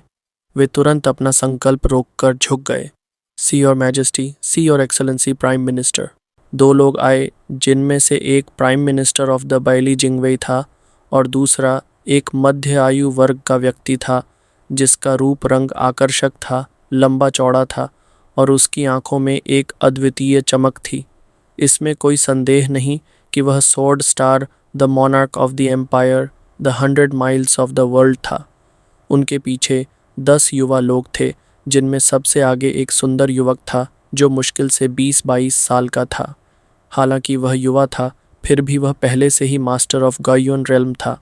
वे तुरंत अपना संकल्प रोककर झुक गए। See your majesty, see your excellency prime minister. 2 लोग आए, जिनमें से एक प्राइम मिनिस्टर ऑफ द बैली जिंगवेई था और दूसरा एक मध्य आयु वर्ग का व्यक्ति था, जिसका रूप रंग आकर्षक था, लंबा चौड़ा था और उसकी आंखों में एक अद्वितीय चमक थी। इसमें कोई संदेह नहीं कि वह sword star, the monarch of the empire, the 100 miles of the world था। उनके पीछे 10 युवा लोग थे, जिनमें सबसे आगे एक सुंदर युवक था जो मुश्किल से 20-22 साल का था। हालांकि वह युवा था, फिर भी वह पहले से ही मास्टर ऑफ गायोन रेल्म था।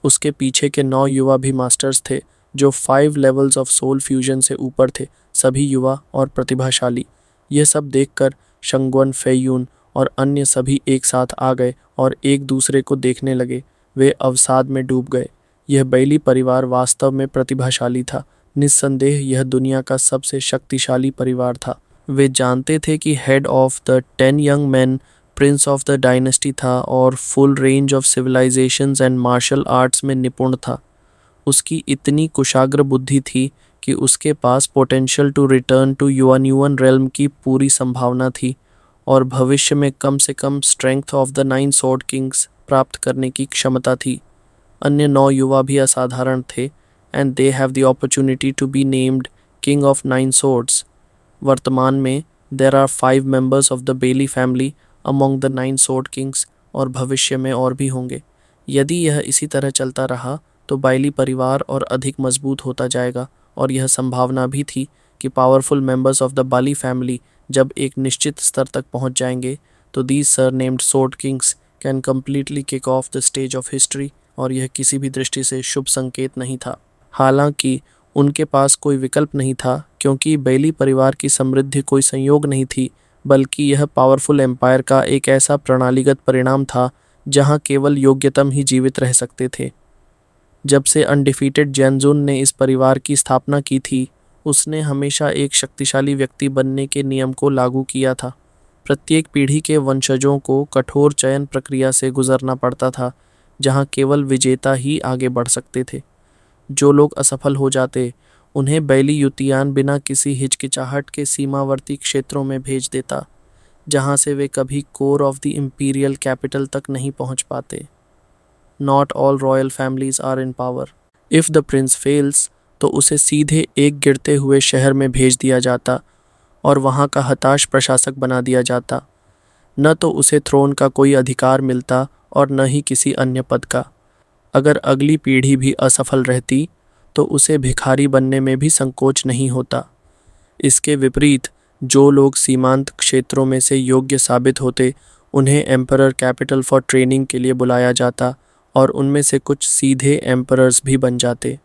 उसके पीछे के 9 युवा भी मास्टर्स थे, जो 5 लेवल्स ऑफ सोल फ्यूजन से ऊपर थे, सभी युवा और प्रतिभाशाली। यह सब देखकर शंगवन फेयुन और अन्य सभी एक साथ आ गए और एक दूसरे को देखने लगे। वे अवसाद में डूब गए। यह बैली परिवार वास्तव में प्रतिभाशाली था। निस्संदेह यह दुनिया का सबसे शक्तिशाली परिवार था। वे जानते थे कि head of the 10 young man prince of the dynasty था और full range of civilizations and martial arts में निपुण था। उसकी इतनी कुशाग्र बुद्धि थी कि उसके पास potential to return to Yuanyuan realm की पूरी संभावना थी और भविष्य में कम से कम strength of the 9 sword kings प्राप्त करने की क्षमता थी। अन्य 9 युवा भी असाधारण थे and they have the opportunity to be named king of 9 swords। वर्तमान में there are 5 members of the Bailey family among the 9 sword kings, और भविष्य में और भी होंगे। यदि यह इसी तरह चलता रहा तो बाइली परिवार और अधिक मजबूत होता जाएगा, और यह संभावना भी थी कि powerful members of the Bali family जब एक निश्चित स्तर तक पहुंच जाएंगे तो these sir named sword Kings can completely kick off the stage of history, और यह किसी भी दृष्टि से शुभ संकेत नहीं था। हालांकि उनके पास कोई विकल्प नहीं था, क्योंकि बेली परिवार की समृद्धि कोई संयोग नहीं थी, बल्कि यह पावरफुल एम्पायर का एक ऐसा प्रणालीगत परिणाम था जहां केवल योग्यतम ही जीवित रह सकते थे। जब से अनडिफीटेड जैनजुन ने इस परिवार की स्थापना की थी, उसने हमेशा एक शक्तिशाली व्यक्ति बनने के नियम को लागू किया था। प्रत्येक पीढ़ी के वंशजों को कठोर चयन प्रक्रिया से गुजरना पड़ता था, जहां केवल विजेता ही आगे बढ़ सकते थे। जो लोग असफल हो जाते, उन्हें बैली युतियान बिना किसी हिचकिचाहट के सीमावर्ती क्षेत्रों में भेज देता, जहां से वे कभी core of the imperial capital तक नहीं पहुंच पाते। Not all royal families are in power. If the prince fails, तो उसे सीधे एक गिरते हुए शहर में भेज दिया जाता और वहां का हताश प्रशासक बना दिया जाता। न तो उसे थ्रोन का कोई अधिकार मिलता और न ही किसी अन्य पद का। अगर अगली पीढ़ी भी असफल रहती तो उसे भिखारी बनने में भी संकोच नहीं होता। इसके विपरीत जो लोग सीमांत क्षेत्रों में से योग्य साबित होते, उन्हें एम्परर कैपिटल फॉर ट्रेनिंग के लिए बुलाया जाता और उनमें से कुछ सीधे एम्परर्स भी बन जाते।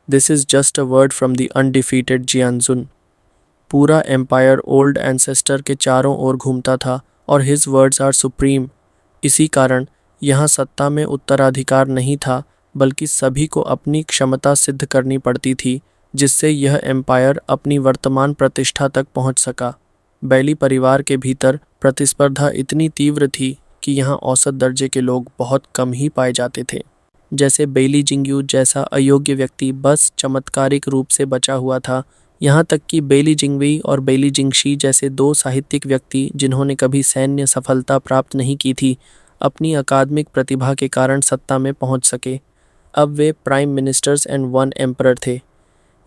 This is just a word from the undefeated Jianjun. पूरा एम्पायर ओल्ड एंसेस्टर के चारों ओर घूमता था और हिज वर्ड्स आर सुप्रीम। इसी कारण यहाँ सत्ता में उत्तराधिकार नहीं था, बल्कि सभी को अपनी क्षमता सिद्ध करनी पड़ती थी, जिससे यह एम्पायर अपनी वर्तमान प्रतिष्ठा तक पहुँच सका। बैली परिवार के भीतर प्रतिस्पर्धा इतनी तीव्र थी कि यहाँ औसत दर्जे के लोग बहुत कम ही पाए जाते थे। जैसे बेली जिंग्यू जैसा अयोग्य व्यक्ति बस चमत्कारिक रूप से बचा हुआ था, यहाँ तक कि बेली जिंगवी और बेली जिंगशी जैसे 2 साहित्यिक व्यक्ति जिन्होंने कभी सैन्य सफलता प्राप्त नहीं की थी, अपनी अकादमिक प्रतिभा के कारण सत्ता में पहुंच सके। अब वे प्राइम मिनिस्टर्स एंड 1 एम्परर थे।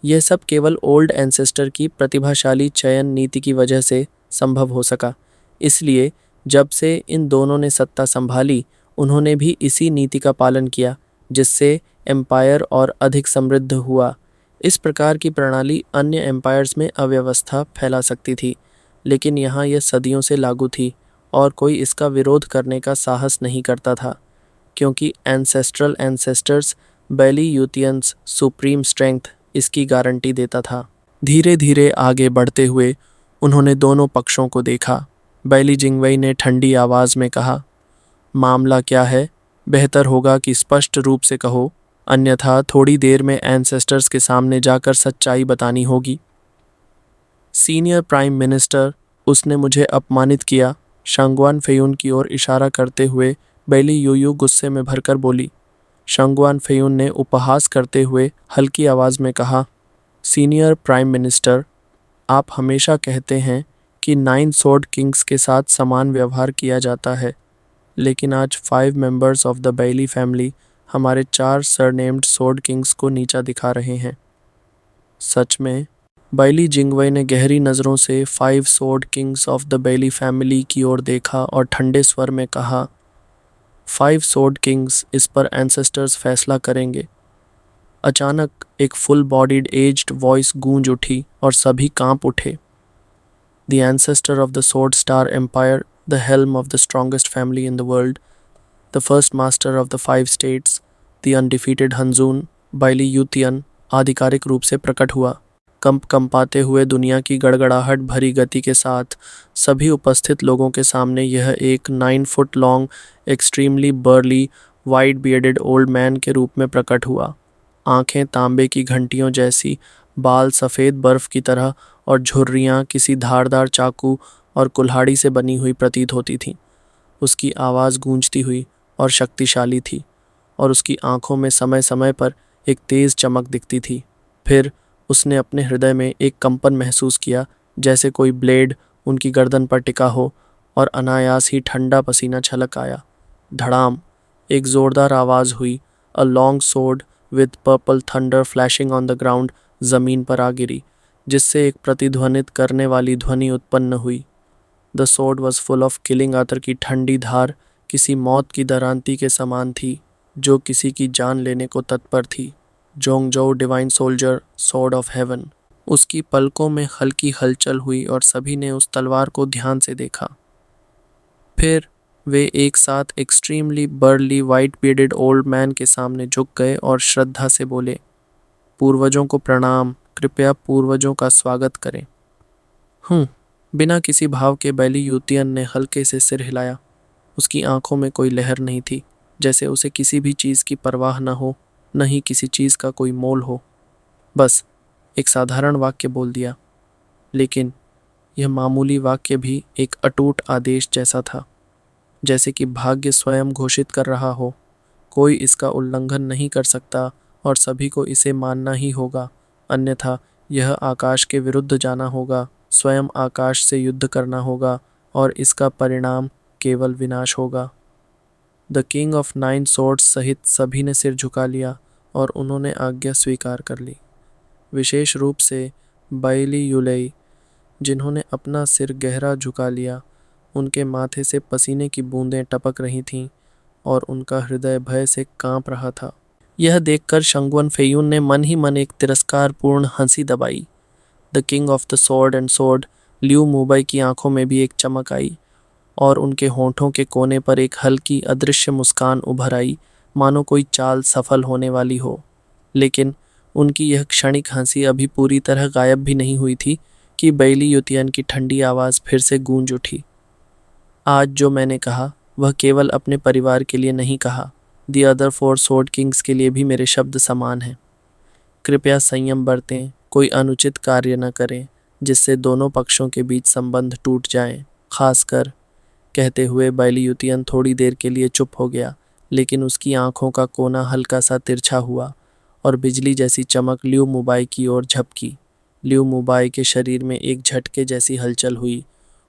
यह सब केवल ओल्ड एंसेस्टर की प्रतिभाशाली चयन नीति की वजह से संभव हो सका। इसलिए जब से इन दोनों ने सत्ता संभाली, उन्होंने भी इसी नीति का पालन किया, जिससे एम्पायर और अधिक समृद्ध हुआ। इस प्रकार की प्रणाली अन्य एम्पायर्स में अव्यवस्था फैला सकती थी, लेकिन यहाँ यह सदियों से लागू थी और कोई इसका विरोध करने का साहस नहीं करता था, क्योंकि एंसेस्ट्रल एंसेस्टर्स बैली यूतियंस सुप्रीम स्ट्रेंथ इसकी गारंटी देता था। धीरे धीरे आगे बढ़ते हुए उन्होंने दोनों पक्षों को देखा। बैली जिंगवई ने ठंडी आवाज़ में कहा, मामला क्या है? बेहतर होगा कि स्पष्ट रूप से कहो, अन्यथा थोड़ी देर में एंसेस्टर्स के सामने जाकर सच्चाई बतानी होगी। सीनियर प्राइम मिनिस्टर, उसने मुझे अपमानित किया। शांगवान फेयून की ओर इशारा करते हुए बैली यूयू गुस्से में भरकर बोली। शांगवान फेयून ने उपहास करते हुए हल्की आवाज़ में कहा, सीनियर प्राइम मिनिस्टर, आप हमेशा कहते हैं कि 9 sword किंग्स के साथ समान व्यवहार किया जाता है, लेकिन आज 5 members of the Bailey family हमारे 4 सरनेम्ड sword किंग्स को नीचा दिखा रहे हैं। सच में? बैली जिंगवई ने गहरी नज़रों से 5 sword kings of the Bailey family की ओर देखा और ठंडे स्वर में कहा, 5 sword किंग्स, इस पर एंसेस्टर्स फैसला करेंगे। अचानक एक फुल बॉडीड एज्ड वॉइस गूंज उठी और सभी कांप उठे। The ancestor of the sword star empire, the helm of the strongest family in the world, the first master of the 5 states, the undefeated Hanjun, Baili Yutian आधिकारिक रूप से प्रकट हुआ। कंपाते हुए दुनिया की गड़गड़ाहट भरी गति के साथ सभी उपस्थित लोगों के सामने यह एक 9 foot long, extremely barley, wide bearded old man के रूप में प्रकट हुआ। आंखें तांबे की घंटियों जैसी, बाल सफ़ेद बर्फ की तरह और झुर्रियाँ किसी धारदार चाकू और कुल्हाड़ी से बनी हुई प्रतीत होती थीं। उसकी आवाज़ गूंजती हुई और शक्तिशाली थी, और उसकी आंखों में समय समय पर एक तेज़ चमक दिखती थी। फिर उसने अपने हृदय में एक कंपन महसूस किया, जैसे कोई ब्लेड उनकी गर्दन पर टिका हो, और अनायास ही ठंडा पसीना छलक आया। धड़ाम! एक ज़ोरदार आवाज़ हुई a long sword with purple thunder flashing on the ground जमीन पर आ गिरी, जिससे एक प्रतिध्वनित करने वाली ध्वनि उत्पन्न हुई। The sword was full of killing आतर की ठंडी धार किसी मौत की दरांती के समान थी जो किसी की जान लेने को तत्पर थी। Zhongzhou divine soldier sword of heaven. उसकी पलकों में हल्की हलचल हुई और सभी ने उस तलवार को ध्यान से देखा। फिर वे एक साथ extremely barley white beaded old man के सामने झुक गए और श्रद्धा से बोले, पूर्वजों को प्रणाम, कृपया पूर्वजों का स्वागत करें। बिना किसी भाव के बैलीयूतियन ने हल्के से सिर हिलाया। उसकी आंखों में कोई लहर नहीं थी, जैसे उसे किसी भी चीज़ की परवाह न हो, न ही किसी चीज़ का कोई मोल हो। बस एक साधारण वाक्य बोल दिया, लेकिन यह मामूली वाक्य भी एक अटूट आदेश जैसा था, जैसे कि भाग्य स्वयं घोषित कर रहा हो, कोई इसका उल्लंघन नहीं कर सकता और सभी को इसे मानना ही होगा, अन्यथा यह आकाश के विरुद्ध जाना होगा, स्वयं आकाश से युद्ध करना होगा और इसका परिणाम केवल विनाश होगा। द किंग ऑफ 9 सॉर्ड्स सहित सभी ने सिर झुका लिया और उन्होंने आज्ञा स्वीकार कर ली। विशेष रूप से बाइली यूलेई, जिन्होंने अपना सिर गहरा झुका लिया, उनके माथे से पसीने की बूंदें टपक रही थीं और उनका हृदय भय से कांप रहा था। यह देखकर शंगवन फेयून ने मन ही मन एक तिरस्कारपूर्ण हंसी दबाई। The king of the sword and sword Liu मुबाई की आंखों में भी एक चमक आई और उनके होठों के कोने पर एक हल्की अदृश्य मुस्कान उभर आई, मानो कोई चाल सफल होने वाली हो। लेकिन उनकी यह क्षणिक हंसी अभी पूरी तरह गायब भी नहीं हुई थी कि बैलीयूतियन की ठंडी आवाज़ फिर से गूंज उठी। आज जो मैंने कहा वह केवल अपने परिवार के लिए नहीं कहा, द अदर 4 सॉर्ड किंग्स के लिए भी मेरे शब्द समान हैं। कृपया संयम बरतें, कोई अनुचित कार्य न करें जिससे दोनों पक्षों के बीच संबंध टूट जाएं, खासकर। कहते हुए बैलीयूतियन थोड़ी देर के लिए चुप हो गया, लेकिन उसकी आंखों का कोना हल्का सा तिरछा हुआ और बिजली जैसी चमक लियू मुबाई की ओर झपकी। लियू मुबाई के शरीर में एक झटके जैसी हलचल हुई,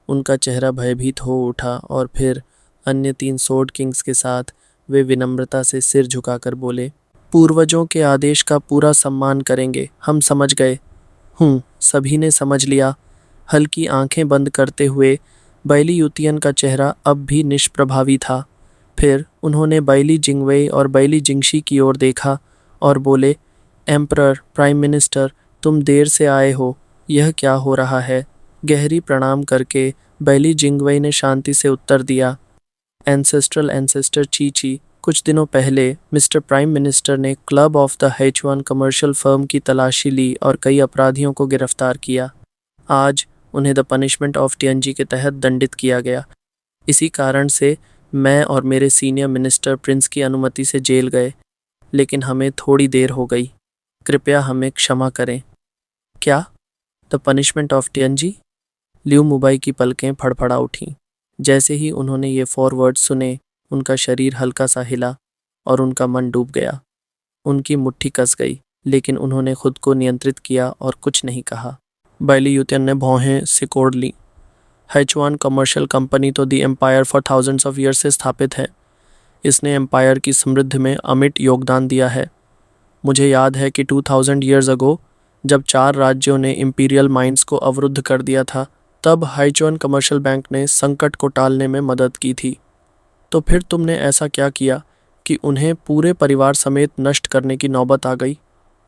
उनका चेहरा भयभीत हो उठा और फिर अन्य 3 सॉर्ड किंग्स के साथ वे विनम्रता से सिर झुकाकर बोले, पूर्वजों के आदेश का पूरा सम्मान करेंगे, हम समझ गए। सभी ने समझ लिया। हल्की आंखें बंद करते हुए बैलीयूतियन का चेहरा अब भी निष्प्रभावी था। फिर उन्होंने बैली जिंगवेई और बैली जिंगशी की ओर देखा और बोले, एम्परर, प्राइम मिनिस्टर, तुम देर से आए हो, यह क्या हो रहा है? गहरी प्रणाम करके बैली जिंगवेई ने शांति से उत्तर दिया, एंसेस्टर ची, कुछ दिनों पहले मिस्टर प्राइम मिनिस्टर ने club of the H1 commercial firm की तलाशी ली और कई अपराधियों को गिरफ्तार किया। आज उन्हें द पनिशमेंट ऑफ टीएनजी के तहत दंडित किया गया। इसी कारण से मैं और मेरे सीनियर मिनिस्टर प्रिंस की अनुमति से जेल गए, लेकिन हमें थोड़ी देर हो गई। कृपया हमें क्षमा करें। क्या? The punishment of TNG? Liu मुबाई की पलकें फड़फड़ा उठीं। जैसे ही उन्होंने ये फॉरवर्ड सुने, उनका शरीर हल्का सा हिला और उनका मन डूब गया। उनकी मुट्ठी कस गई, लेकिन उन्होंने खुद को नियंत्रित किया और कुछ नहीं कहा। बैलीयूतियन ने भौहें सिकोड़ ली। H1 कमर्शियल कंपनी तो the empire for thousands of years से स्थापित है। इसने एम्पायर की समृद्धि में अमिट योगदान दिया है। मुझे याद है कि 2000 ईयर्स अगो जब 4 राज्यों ने इंपीरियल माइंस को अवरुद्ध कर दिया था, तब H1 कमर्शियल बैंक ने संकट को टालने में मदद की थी। तो फिर तुमने ऐसा क्या किया कि उन्हें पूरे परिवार समेत नष्ट करने की नौबत आ गई,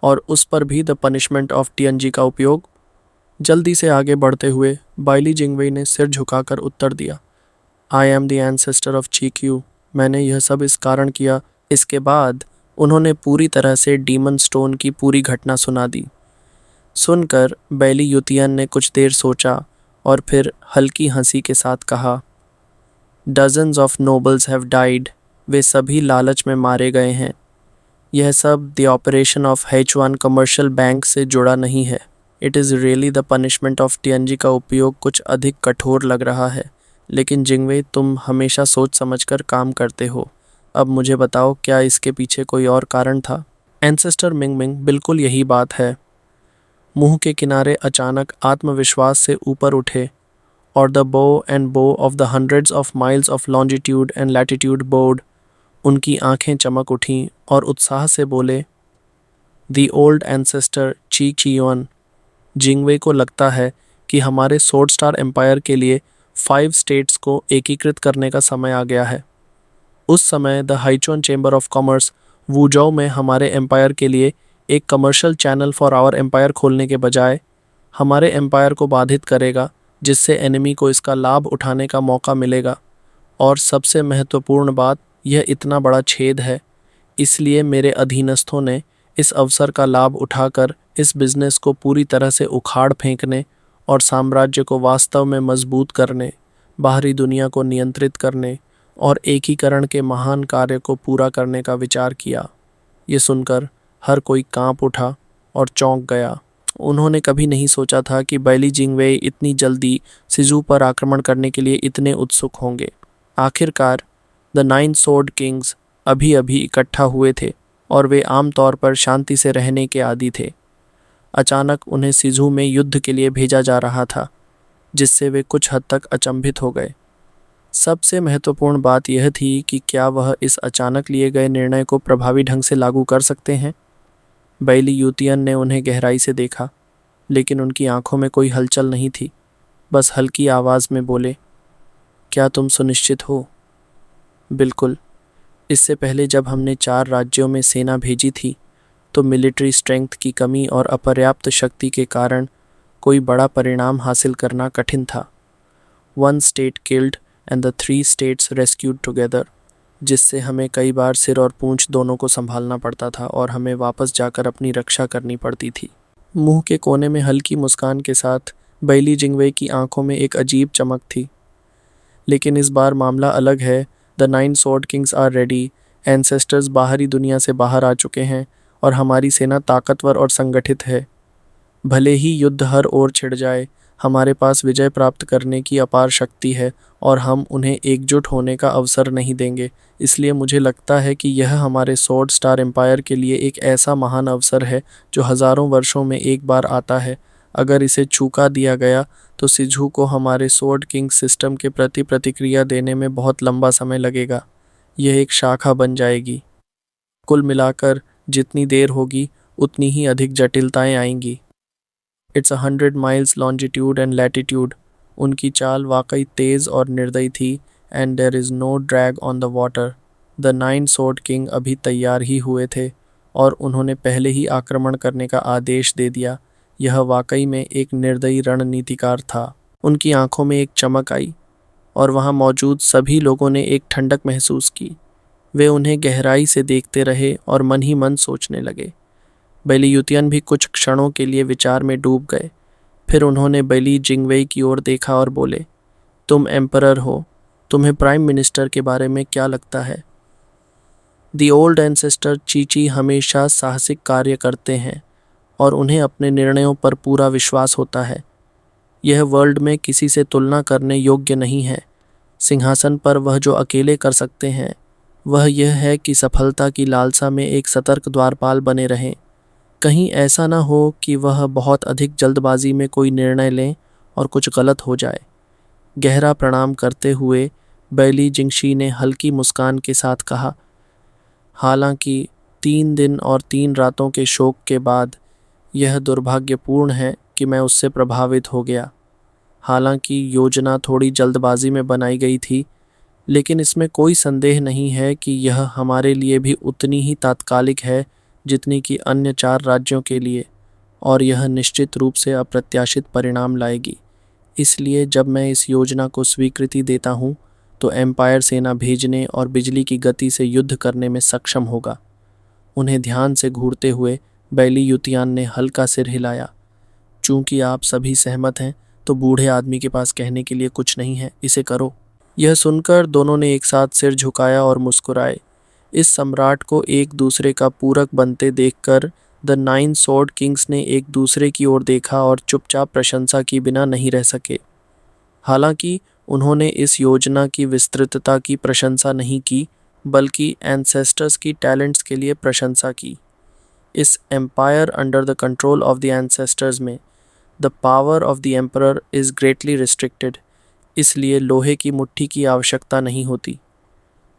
और उस पर भी द पनिशमेंट ऑफ टीएनजी का उपयोग? जल्दी से आगे बढ़ते हुए बाइली जिंगवेई ने सिर झुकाकर उत्तर दिया, I am the ancestor of Qiqu. मैंने यह सब इस कारण किया। इसके बाद उन्होंने पूरी तरह से डीमन स्टोन की पूरी घटना सुना दी। सुनकर बैलीयूतियन ने कुछ देर सोचा और फिर हल्की हंसी के साथ कहा, dozens of nobles have died. वे सभी लालच में मारे गए हैं। यह सब the operation of H1 commercial bank से जुड़ा नहीं है। It is really the punishment of TNG का उपयोग कुछ अधिक कठोर लग रहा है, लेकिन जिंगवेई, तुम हमेशा सोच समझकर काम करते हो। अब मुझे बताओ, क्या इसके पीछे कोई और कारण था? एंसेस्टर मिंगमिंग, बिल्कुल यही बात है। मुंह के किनारे अचानक आत्मविश्वास से ऊपर उठे और द बो एंड बो of the hundreds of miles of longitude and latitude board उनकी आंखें चमक उठीं और उत्साह से बोले, दी ओल्ड एंसेस्टर ची चियोन, जिंगवे को लगता है कि हमारे सोर्ड स्टार एम्पायर के लिए 5 स्टेट्स को एकीकृत करने का समय आ गया है। उस समय the हाइचुन chamber of commerce Wuzhou में हमारे एम्पायर के लिए एक commercial channel for our empire खोलने के बजाय हमारे एम्पायर को बाधित करेगा, जिससे एनिमी को इसका लाभ उठाने का मौका मिलेगा। और सबसे महत्वपूर्ण बात, यह इतना बड़ा छेद है, इसलिए मेरे अधीनस्थों ने इस अवसर का लाभ उठाकर इस बिजनेस को पूरी तरह से उखाड़ फेंकने और साम्राज्य को वास्तव में मजबूत करने, बाहरी दुनिया को नियंत्रित करने और एकीकरण के महान कार्य को पूरा करने का विचार किया। ये सुनकर हर कोई कांप उठा और चौंक गया। उन्होंने कभी नहीं सोचा था कि बैली जिंगवे इतनी जल्दी सिजू पर आक्रमण करने के लिए इतने उत्सुक होंगे। आखिरकार द 9 स्वॉर्ड किंग्स अभी अभी इकट्ठा हुए थे और वे आमतौर पर शांति से रहने के आदी थे। अचानक उन्हें सिजू में युद्ध के लिए भेजा जा रहा था, जिससे वे कुछ हद तक अचंभित हो गए। सबसे महत्वपूर्ण बात यह थी कि क्या वह इस अचानक लिए गए निर्णय को प्रभावी ढंग से लागू कर सकते हैं। बैली यूतियन ने उन्हें गहराई से देखा, लेकिन उनकी आंखों में कोई हलचल नहीं थी। बस हल्की आवाज़ में बोले, क्या तुम सुनिश्चित हो? बिल्कुल। इससे पहले जब हमने 4 राज्यों में सेना भेजी थी, तो मिलिट्री स्ट्रेंथ की कमी और अपर्याप्त शक्ति के कारण कोई बड़ा परिणाम हासिल करना कठिन था। 1 state killed and the 3 states rescued together, जिससे हमें कई बार सिर और पूंछ दोनों को संभालना पड़ता था और हमें वापस जाकर अपनी रक्षा करनी पड़ती थी। मुंह के कोने में हल्की मुस्कान के साथ बैली जिंगवे की आंखों में एक अजीब चमक थी। लेकिन इस बार मामला अलग है। The 9 sword kings are ready. Ancestors बाहरी दुनिया से बाहर आ चुके हैं और हमारी सेना ताकतवर और संगठित है। भले ही युद्ध हर ओर छिड़ जाए, हमारे पास विजय प्राप्त करने की अपार शक्ति है और हम उन्हें एकजुट होने का अवसर नहीं देंगे। इसलिए मुझे लगता है कि यह हमारे स्वॉर्ड स्टार एम्पायर के लिए एक ऐसा महान अवसर है जो हज़ारों वर्षों में एक बार आता है। अगर इसे चूका दिया गया तो सिजू को हमारे स्वॉर्ड किंग सिस्टम के प्रति प्रतिक्रिया देने में बहुत लंबा समय लगेगा। यह एक शाखा बन जाएगी। कुल मिलाकर जितनी देर होगी उतनी ही अधिक जटिलताएं आएंगी। It's 100 miles longitude and latitude. उनकी चाल वाकई तेज़ और निर्दयी थी। And there is no drag on the water. The 9 sword king अभी तैयार ही हुए थे और उन्होंने पहले ही आक्रमण करने का आदेश दे दिया। यह वाकई में एक निर्दयी रणनीतिकार था। उनकी आंखों में एक चमक आई और वहां मौजूद सभी लोगों ने एक ठंडक महसूस की। वे उन्हें गहराई से देखते रहे और मन ही मन सोचने लगे। बैली यूतियन भी कुछ क्षणों के लिए विचार में डूब गए। फिर उन्होंने बैली जिंगवे की ओर देखा और बोले, तुम एम्परर हो, तुम्हें प्राइम मिनिस्टर के बारे में क्या लगता है? दी ओल्ड एंसेस्टर चीची हमेशा साहसिक कार्य करते हैं और उन्हें अपने निर्णयों पर पूरा विश्वास होता है। यह वर्ल्ड में किसी से तुलना करने योग्य नहीं है। सिंहासन पर वह जो अकेले कर सकते हैं वह यह है कि सफलता की लालसा में एक सतर्क द्वारपाल बने रहें। कहीं ऐसा ना हो कि वह बहुत अधिक जल्दबाजी में कोई निर्णय लें और कुछ गलत हो जाए। गहरा प्रणाम करते हुए बैली जिंगशी ने हल्की मुस्कान के साथ कहा, हालांकि 3 दिन और 3 रातों के शोक के बाद यह दुर्भाग्यपूर्ण है कि मैं उससे प्रभावित हो गया। हालांकि योजना थोड़ी जल्दबाजी में बनाई गई थी, लेकिन इसमें कोई संदेह नहीं है कि यह हमारे लिए भी उतनी ही तात्कालिक है जितनी कि अन्य 4 राज्यों के लिए, और यह निश्चित रूप से अप्रत्याशित परिणाम लाएगी। इसलिए जब मैं इस योजना को स्वीकृति देता हूँ तो एम्पायर सेना भेजने और बिजली की गति से युद्ध करने में सक्षम होगा। उन्हें ध्यान से घूरते हुए बैली यूतियान ने हल्का सिर हिलाया। चूंकि आप सभी सहमत हैं तो बूढ़े आदमी के पास कहने के लिए कुछ नहीं है, इसे करो। यह सुनकर दोनों ने एक साथ सिर झुकाया और मुस्कुराए। इस सम्राट को एक दूसरे का पूरक बनते देखकर द 9 स्वॉर्ड किंग्स ने एक दूसरे की ओर देखा और चुपचाप प्रशंसा की बिना नहीं रह सके। हालांकि उन्होंने इस योजना की विस्तृतता की प्रशंसा नहीं की, बल्कि एंसेस्टर्स की टैलेंट्स के लिए प्रशंसा की। इस empire under the control of the ancestors में the power of the emperor is greatly restricted. इसलिए लोहे की मुट्ठी की आवश्यकता नहीं होती।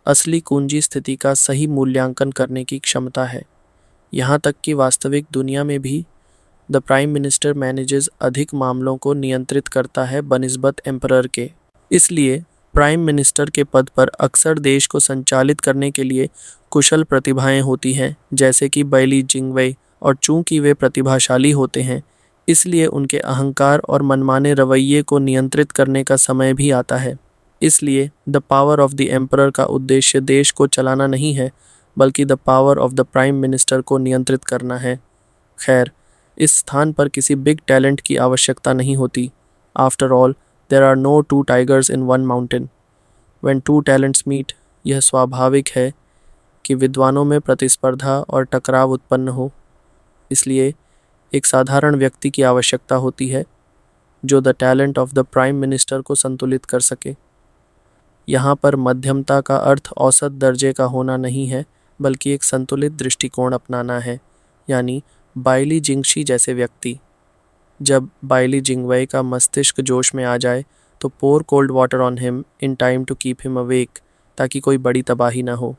असली कुंजी स्थिति का सही मूल्यांकन करने की क्षमता है। यहाँ तक कि वास्तविक दुनिया में भी द प्राइम मिनिस्टर मैनेजेस अधिक मामलों को नियंत्रित करता है बनिस्बत एम्परर के। इसलिए प्राइम मिनिस्टर के पद पर अक्सर देश को संचालित करने के लिए कुशल प्रतिभाएं होती हैं, जैसे कि बाइली जिंगवेई, और चूंकि वे प्रतिभाशाली होते हैं इसलिए उनके अहंकार और मनमाने रवैये को नियंत्रित करने का समय भी आता है। इसलिए the power of the emperor का उद्देश्य देश को चलाना नहीं है, बल्कि the power of the prime minister को नियंत्रित करना है। खैर, इस स्थान पर किसी बिग टैलेंट की आवश्यकता नहीं होती। After all, there are no two tigers in one mountain. When two talents meet, यह स्वाभाविक है कि विद्वानों में प्रतिस्पर्धा और टकराव उत्पन्न हो। इसलिए एक साधारण व्यक्ति की आवश्यकता होती है जो the talent of the prime minister को संतुलित कर सके। यहाँ पर मध्यमता का अर्थ औसत दर्जे का होना नहीं है, बल्कि एक संतुलित दृष्टिकोण अपनाना है, यानी बाइली जिंगशी जैसे व्यक्ति। जब बाइली जिंगवेई का मस्तिष्क जोश में आ जाए तो pour cold water on him in time to keep him awake, ताकि कोई बड़ी तबाही ना हो।